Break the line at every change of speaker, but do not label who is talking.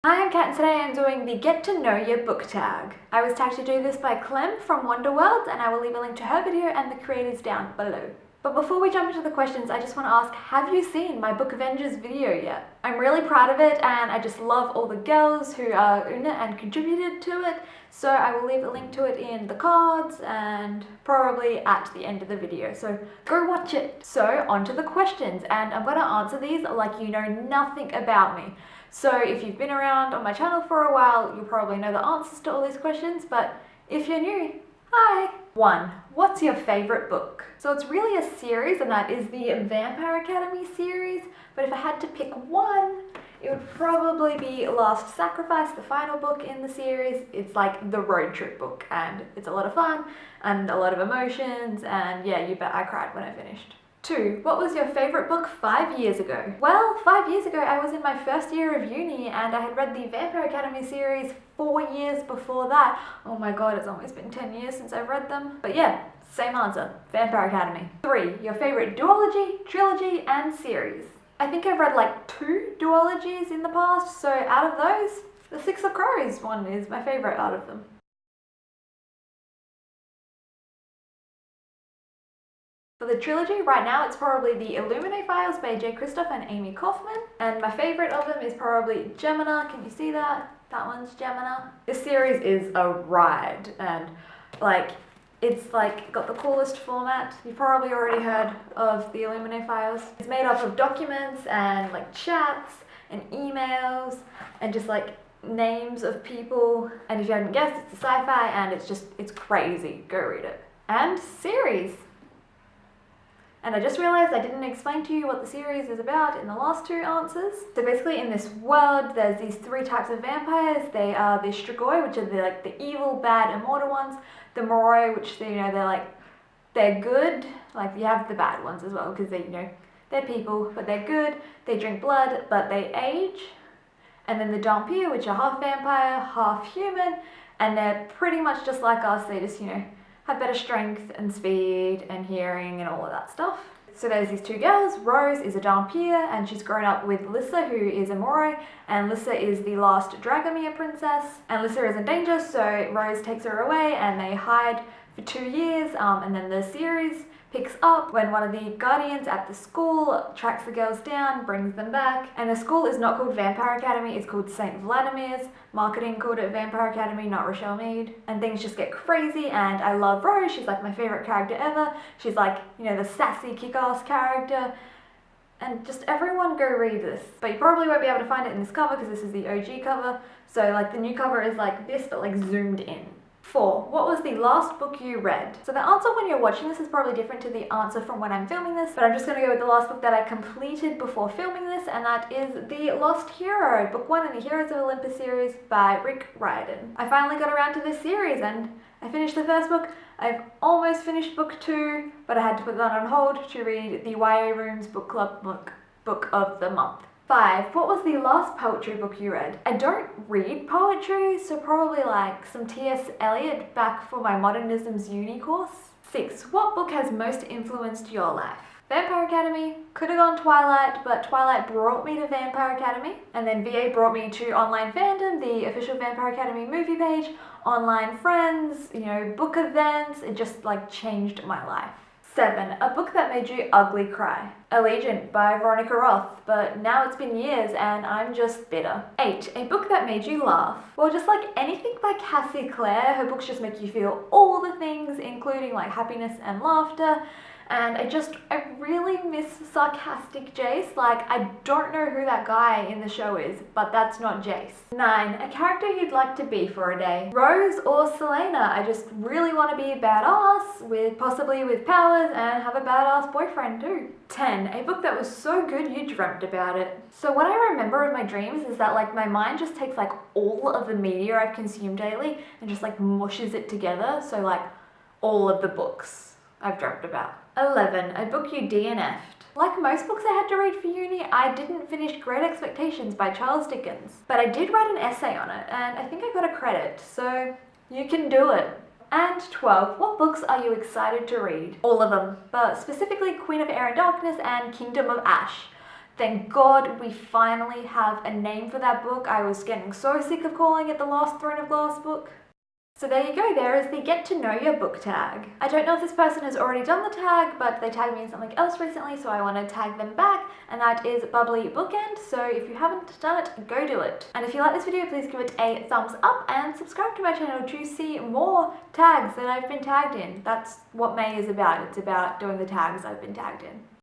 Hi, I'm Kat and today I'm doing the Get to Know Your book tag. I was tagged to do this by Clem from Wonderworld and I will leave a link to her video and the creators down below. But before we jump into the questions, I just want to ask, have you seen my Book Avengers video yet? I'm really proud of it and I just love all the girls who are in it and contributed to it, so I will leave a link to it in the cards and probably at the end of the video, so go watch it. So on to the questions, and I'm going to answer these like you know nothing about me. So if you've been around on my channel for a while, you'll probably know the answers to all these questions, but if you're new, hi! 1. What's your favourite book? So it's really a series, and that is the Vampire Academy series, but if I had to pick one, it would probably be Last Sacrifice, the final book in the series. It's like the road trip book, and it's a lot of fun, and a lot of emotions, and yeah, you bet I cried when I finished. 2. What was your favourite book 5 years ago? Well, 5 years ago I was in my first year of uni and I had read the Vampire Academy series 4 years before that. Oh my god, it's almost been 10 years since I've read them. But yeah, same answer, Vampire Academy. 3. Your favourite duology, trilogy and series? I think I've read like 2 duologies in the past, so out of those, the Six of Crows one is my favourite out of them. For the trilogy, right now it's probably the Illuminae Files by Jay Kristoff and Amy Kaufman, and my favourite of them is probably Gemina. Can you see that? That one's Gemina. This series is a ride, and it's got the coolest format. You've probably already heard of the Illuminae Files. It's made up of documents and like chats and emails and just like names of people, and if you haven't guessed, it's a sci-fi and it's crazy. Go read it. And series. And I just realized I didn't explain to you what the series is about in the last 2 answers. So basically in this world, there's these 3 types of vampires. They are the Strigoi, which are the evil, bad, immortal ones. The Moroi, which they're good. Like you have the bad ones as well, because they're people, but they're good. They drink blood, but they age. And then the Dhampir, which are half vampire, half human, and they're pretty much just like us. They just, have better strength and speed and hearing and all of that stuff. So there's these 2 girls. Rose is a Dhampir and she's grown up with Lissa, who is a Moroi, and Lissa is the last Dragomir princess, and Lissa is in danger, so Rose takes her away and they hide for 2 years, and then the series picks up when one of the guardians at the school tracks the girls down, brings them back, and the school is not called Vampire Academy, it's called St. Vladimir's. Marketing called it Vampire Academy, not Rochelle Mead. And things just get crazy, and I love Rose. She's like my favourite character ever. She's like, the sassy kick-ass character. And just everyone go read this. But you probably won't be able to find it in this cover because this is the OG cover. So like the new cover is like this, but like zoomed in. 4. What was the last book you read? So the answer when you're watching this is probably different to the answer from when I'm filming this, but I'm just going to go with the last book that I completed before filming this, and that is The Lost Hero, book 1 in the Heroes of Olympus series by Rick Riordan. I finally got around to this series and I finished the first book. I've almost finished book 2, but I had to put that on hold to read the YA Rooms Book Club book of the month. 5. What was the last poetry book you read? I don't read poetry, so probably like some T.S. Eliot back for my Modernisms uni course. 6. What book has most influenced your life? Vampire Academy, could have gone Twilight, but Twilight brought me to Vampire Academy, and then VA brought me to Online Fandom, the official Vampire Academy movie page, online friends, book events. It just changed my life. 7. A book that made you ugly cry. Allegiant by Veronica Roth, but now it's been years and I'm just bitter. 8. A book that made you laugh. Well, just like anything by Cassie Clare, her books just make you feel all the things, including happiness and laughter. And I really miss sarcastic Jace. I don't know who that guy in the show is, but that's not Jace. 9. A character you'd like to be for a day. Rose or Selena. I just really want to be a badass, possibly with powers, and have a badass boyfriend too. 10. A book that was so good you dreamt about it. So what I remember of my dreams is that my mind just takes all of the media I've consumed daily and just mushes it together. So all of the books I've dreamt about. 11. A book you DNF'd. Like most books I had to read for uni, I didn't finish Great Expectations by Charles Dickens, but I did write an essay on it, and I think I got a credit, so you can do it. And 12. What books are you excited to read? All of them, but specifically Queen of Air and Darkness and Kingdom of Ash. Thank God we finally have a name for that book. I was getting so sick of calling it the Last Throne of Glass book. So there you go, there is the get to know your book tag. I don't know if this person has already done the tag, but they tagged me in something else recently, so I want to tag them back, and that is Bubbly Bookend. So if you haven't done it, go do it. And if you like this video, please give it a thumbs up and subscribe to my channel to see more tags that I've been tagged in. That's what May is about. It's about doing the tags I've been tagged in.